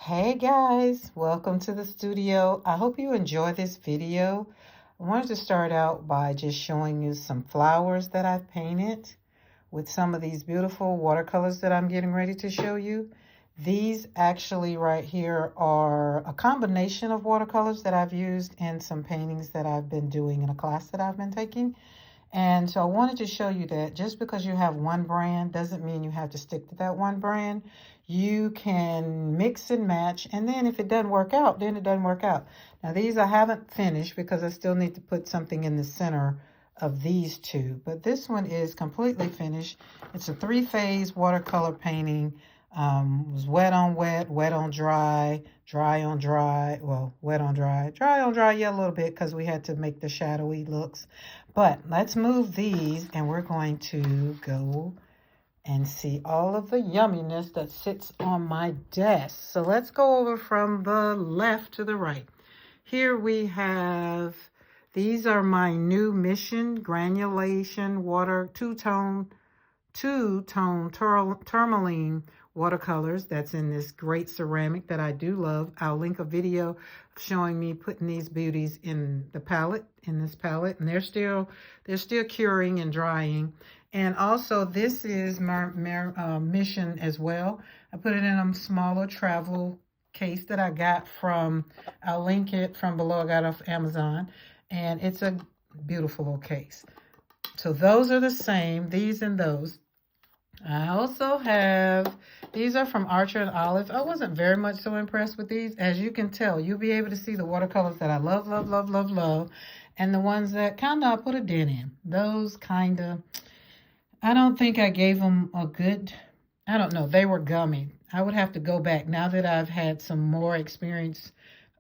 Hey guys, welcome to the studio. I hope you enjoy this video. I wanted to start out by just showing you some flowers that I've painted with some of these beautiful watercolors that I'm getting ready to show you. These actually right here are a combination of watercolors that I've used in some paintings that I've been doing in a class that I've been taking. And so I wanted to show you that just because you have one brand doesn't mean you have to stick to that one brand. You can mix and match, and then if it doesn't work out, then it doesn't work out. Now these I haven't finished because I still need to put something in the center of these two, but this one is completely finished. It's a three-phase watercolor painting. It was wet on wet, wet on dry, dry on dry, well, wet on dry, dry on dry, yeah, a little bit because we had to make the shadowy looks. But let's move these and we're going to go and see all of the yumminess that sits on my desk. So let's go over from the left to the right. Here we have, these are my new Mission Granulation Water two-tone tourmaline watercolors. That's in this great ceramic that I do love. I'll link a video showing me putting these beauties in the palette, in this palette, and they're still curing and drying. And also this is my Mission as well. I put it in a smaller travel case that I got from, I'll link it from below. I got it off Amazon, and it's a beautiful little case. So those are the same, these and those. I also have, these are from Archer and Olive. I wasn't very much so impressed with these. As you can tell, you'll be able to see the watercolors that I love, love, love, love, love. And the ones that kind of I put a dent in. Those kind of, I don't think I gave them a good, I don't know, they were gummy. I would have to go back now that I've had some more experience,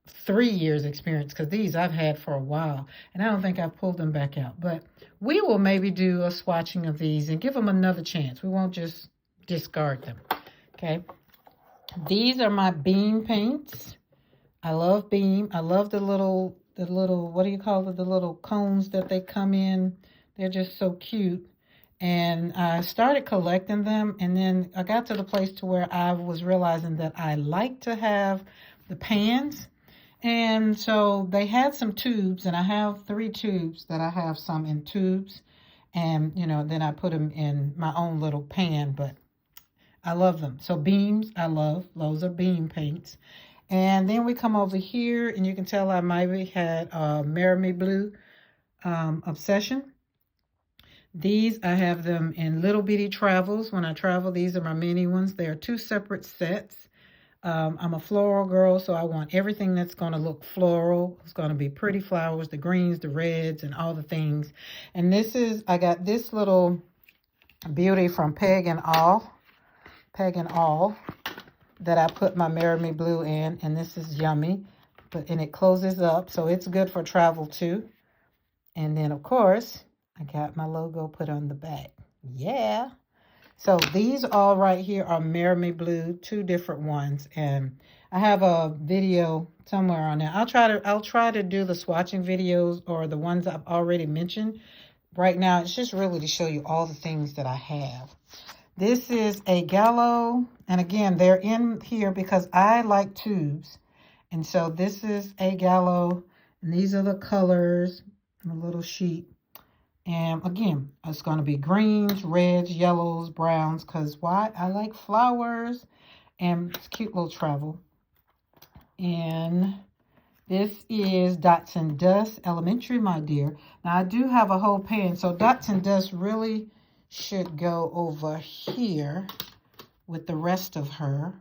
3 years experience, because these I've had for a while, and I don't think I've pulled them back out. But we will maybe do a swatching of these and give them another chance. We won't just discard them. Okay, these are my beam paints. I love beam. I love the little what do you call it, the little cones that they come in. They're just so cute. And I started collecting them, and then I got to the place to where I was realizing that I like to have the pans. And so they had some tubes, and I have 3 tubes that I have some in tubes. And, you know, then I put them in my own little pan, but I love them. So beams, I love. Those are beam paints. And then we come over here, and you can tell I maybe had Marry Me Blue obsession. These, I have them in little bitty travels. When I travel, these are my mini ones. They are 2 separate sets. I'm a floral girl, so I want everything that's going to look floral. It's going to be pretty flowers, the greens, the reds, and all the things. And this is, I got this little beauty from Peg and All, that I put my Marry Me Blue in, and this is yummy. And it closes up, so it's good for travel too. And then, of course, I got my logo put on the back. Yeah. So these all right here are Marry Me Blue, 2 different ones, and I have a video somewhere on there. I'll try to do the swatching videos or the ones I've already mentioned. Right now, it's just really to show you all the things that I have. This is a Gallo, and again, they're in here because I like tubes. And so this is a Gallo, and these are the colors, a little sheet. And again, it's going to be greens, reds, yellows, browns, because why? I like flowers, and it's cute little travel. And this is Dots and Dust Elementary, my dear. Now, I do have a whole pan, so Dots and Dust really should go over here with the rest of her,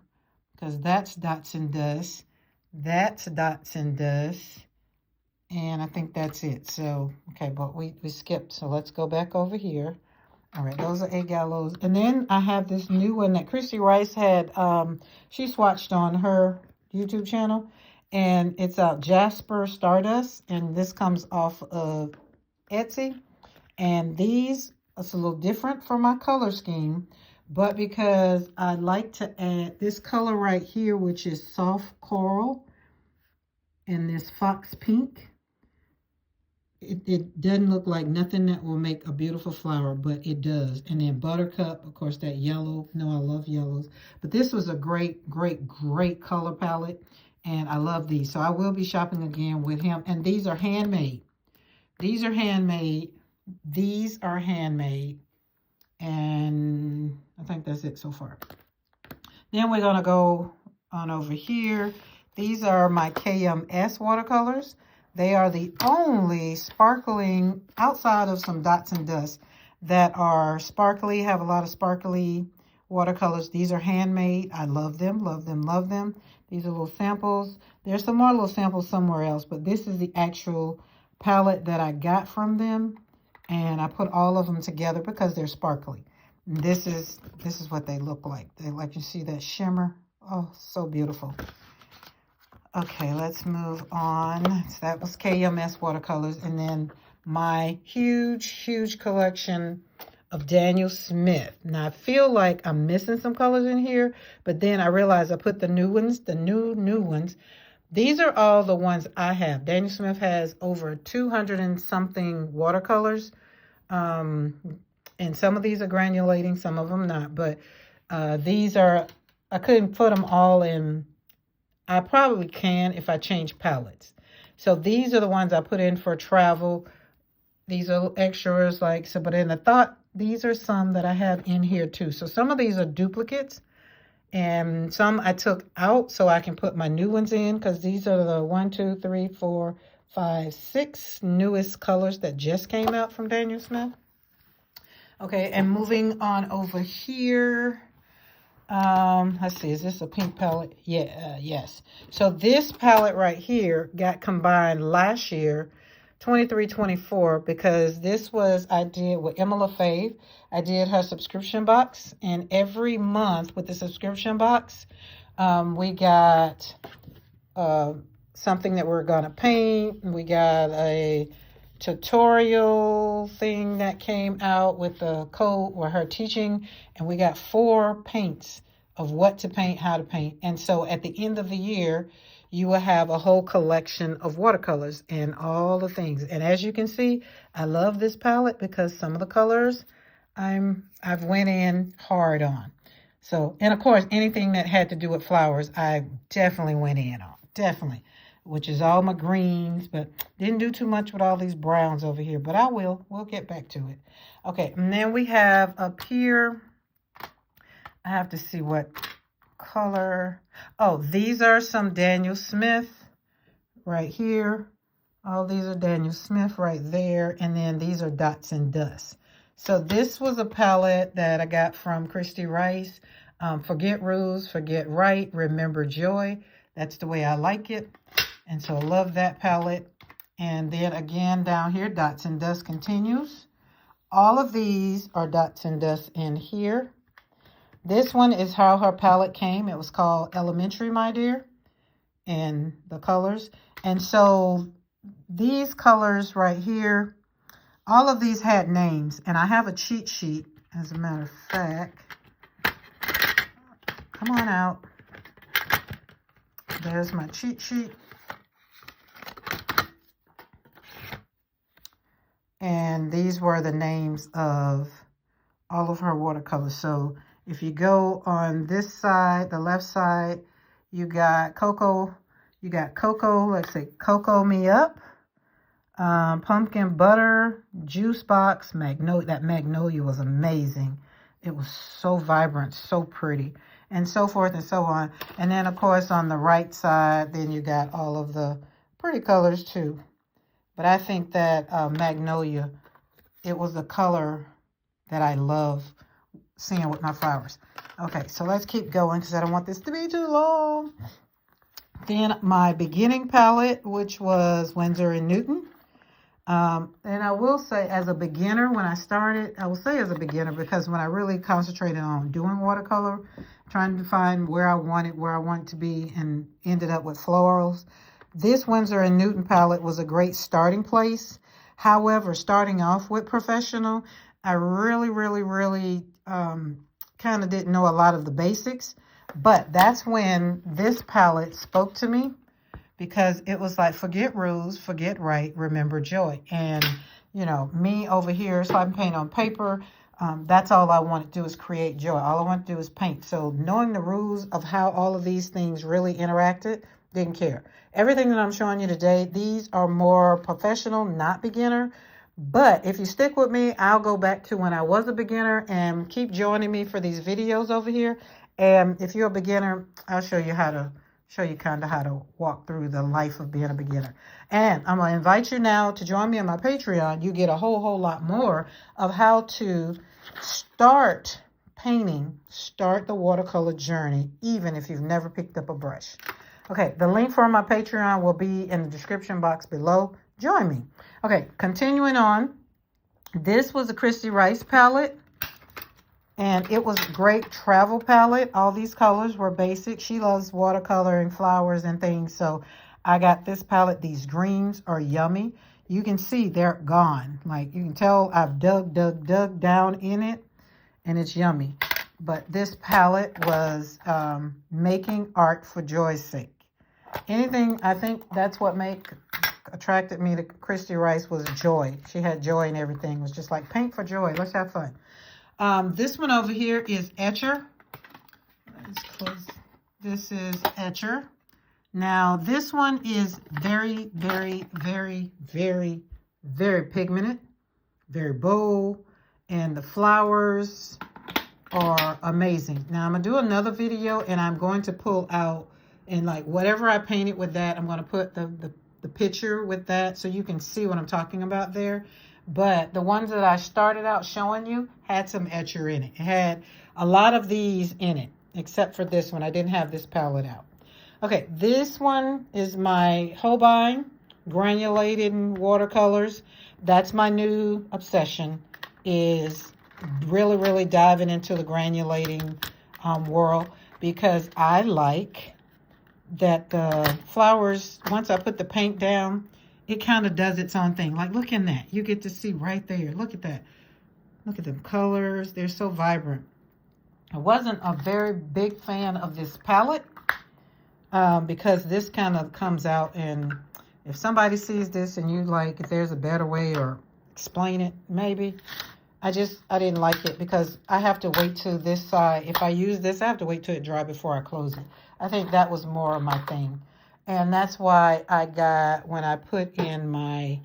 because that's Dots and Dust. That's Dots and Dust. And I think that's it. So, okay, but we skipped. So let's go back over here. All right, those are 8 gallows. And then I have this new one that Christy Rice had. She swatched on her YouTube channel. And it's JazperStardust. And this comes off of Etsy. And these, it's a little different from my color scheme. But because I like to add this color right here, which is soft coral. And this fox pink. it doesn't look like nothing that will make a beautiful flower, but it does. And then Buttercup, of course, that yellow. No, I love yellows. But this was a great, great, great color palette. And I love these. So I will be shopping again with him. And these are handmade. These are handmade. These are handmade. And I think that's it so far. Then we're going to go on over here. These are my KMS watercolors. They are the only sparkling, outside of some dots and dust, that are sparkly, have a lot of sparkly watercolors. These are handmade. I love them, love them, love them. These are little samples. There's some more little samples somewhere else, but this is the actual palette that I got from them. And I put all of them together because they're sparkly. This is what they look like. They, like, you see that shimmer. Oh, so beautiful. Okay, let's move on. So that was KMS watercolors. And then my huge, huge collection of Daniel Smith. Now, I feel like I'm missing some colors in here, but then I realized I put the new ones, the new ones. These are all the ones I have. Daniel Smith has over 200 and something watercolors. And some of these are granulating, some of them not. But these are, I couldn't put them all in. I probably can if I change palettes. So these are the ones I put in for travel. These are extras, like so. But then I thought these are some that I have in here too. So some of these are duplicates, and some I took out so I can put my new ones in, because these are the 1, 2, 3, 4, 5, 6 newest colors that just came out from Daniel Smith. Okay, and moving on over here. Let's see, is this a pink palette? Yeah, yes. So this palette right here got combined last year, 23-24, because this was, I did with Emma LaFave. I did her subscription box, and every month with the subscription box, we got something that we're gonna paint. We got a tutorial thing that came out with the code or her teaching, and we got 4 paints of what to paint, how to paint. And so at the end of the year, you will have a whole collection of watercolors and all the things. And as you can see, I love this palette because some of the colors I've went in hard on. So, and of course, anything that had to do with flowers, I definitely went in on, definitely. Which is all my greens, but didn't do too much with all these browns over here, but I will. We'll get back to it. Okay, and then we have up here, I have to see what color. Oh, these are some Daniel Smith right here. All these are Daniel Smith right there, and then these are Dots and Dust. So this was a palette that I got from Christy Rice. Forget rules, forget right, remember joy. That's the way I like it. And so I love that palette. And then again down here, Dots and Dust continues. All of these are Dots and Dust in here. This one is how her palette came. It was called Elementary, My Dear, and the colors. And so these colors right here, all of these had names. And I have a cheat sheet, as a matter of fact. Come on out. There's my cheat sheet. And these were the names of all of her watercolors. So if you go on this side, the left side, you got Cocoa. You got Cocoa, let's say Cocoa Me Up, Pumpkin Butter, Juice Box, Magnolia. That Magnolia was amazing. It was so vibrant, so pretty, and so forth and so on. And then, of course, on the right side, then you got all of the pretty colors too. But I think that Magnolia, it was the color that I love seeing with my flowers. Okay, so let's keep going because I don't want this to be too long. Then my beginning palette, which was Winsor & Newton. And I will say as a beginner, when I started, I will say as a beginner because when I really concentrated on doing watercolor, trying to find where I wanted to be, and ended up with florals. This Winsor & Newton palette was a great starting place. However, starting off with professional, I really kind of didn't know a lot of the basics. But that's when this palette spoke to me because it was like, forget rules, forget right, remember joy. And, you know, me over here, slapping paint on paper, that's all I want to do is create joy. All I want to do is paint. So knowing the rules of how all of these things really interacted, didn't care. Everything that I'm showing you today, these are more professional, not beginner. But if you stick with me, I'll go back to when I was a beginner and keep joining me for these videos over here. And if you're a beginner, I'll show you kind of how to walk through the life of being a beginner. And I'm going to invite you now to join me on my Patreon. You get a whole lot more of how to start painting, start the watercolor journey, even if you've never picked up a brush. Okay, the link for my Patreon will be in the description box below. Join me. Okay, continuing on. This was a Christy Rice palette. And it was a great travel palette. All these colors were basic. She loves watercolor and flowers and things. So I got this palette. These greens are yummy. You can see they're gone. Like you can tell I've dug down in it. And it's yummy. But this palette was making art for joy's sake. Anything, I think that's what attracted me to Christy Rice was joy. She had joy in everything. It was just like paint for joy. Let's have fun. This one over here is Etcher. Let's close. This is Etcher. Now, this one is very pigmented, very bold, and the flowers are amazing. Now, I'm going to do another video, and I'm going to pull out, and like whatever I painted with that, I'm going to put the picture with that so you can see what I'm talking about there. But the ones that I started out showing you had some Etcher in it. It had a lot of these in it, except for this one. I didn't have this palette out. Okay, this one is my Holbein granulated watercolors. That's my new obsession, is really diving into the granulating world, because I like that the flowers, once I put the paint down, it kind of does its own thing. Like, look in that. You get to see right there. Look at that. Look at them colors. They're so vibrant. I wasn't a very big fan of this palette because this kind of comes out, and if somebody sees this and you like, if there's a better way or explain it, maybe. I didn't like it because I have to wait till this side. If I use this, I have to wait till it dry before I close it. I think that was more of my thing. And that's why I got, when I put in my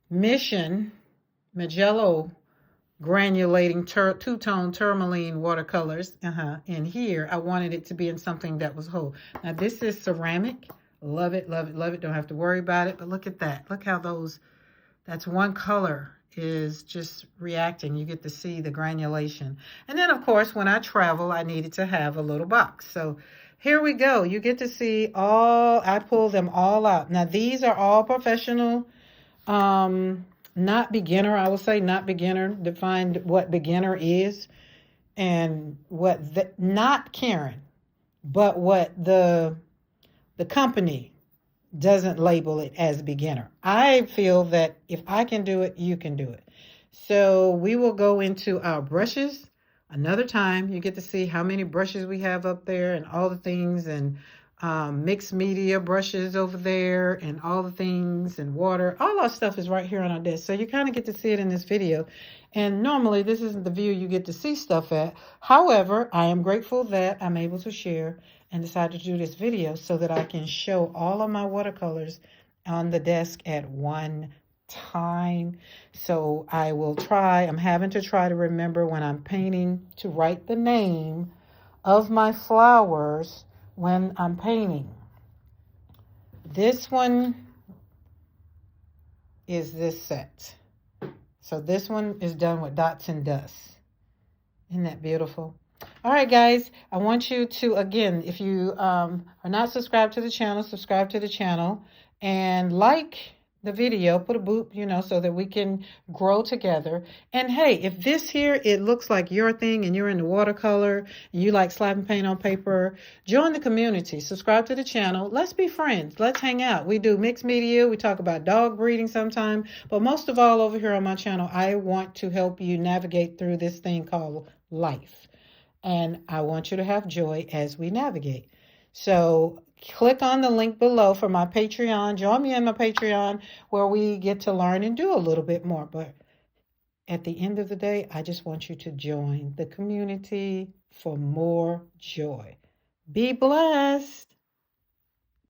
Mission Magello granulating two-tone tourmaline watercolors in here, I wanted it to be in something that was whole. Now, this is ceramic. Love it. Don't have to worry about it. But look at that. Look how that's one color is just reacting. You get to see the granulation. And then, of course, when I travel, I needed to have a little box. So here we go. You get to see I pulled them all out. Now, these are all professional, not beginner. I will say not beginner. Define what beginner is and what, not Karen, but what the company doesn't label it as beginner. I feel that if I can do it, you can do it. So we will go into our brushes another time. You get to see how many brushes we have up there and all the things, and mixed media brushes over there and all the things, and water. All our stuff is right here on our desk. So you kind of get to see it in this video. And normally this isn't the view you get to see stuff at. However, I am grateful that I'm able to share and decided to do this video so that I can show all of my watercolors on the desk at one time. So I will try, I'm having to try to remember when I'm painting to write the name of my flowers when I'm painting. This one is this set. So this one is done with dots and dust. Isn't that beautiful? All right, guys, I want you to, again, if you are not subscribed to the channel, subscribe to the channel and like the video, put a boop, so that we can grow together. And hey, if this here, it looks like your thing and you're into watercolor and you like slapping paint on paper, join the community, subscribe to the channel. Let's be friends. Let's hang out. We do mixed media. We talk about dog breeding sometime. But most of all, over here on my channel, I want to help you navigate through this thing called life. And I want you to have joy as we navigate. So click on the link below for my Patreon. Join me in my Patreon where we get to learn and do a little bit more. But at the end of the day, I just want you to join the community for more joy. Be blessed.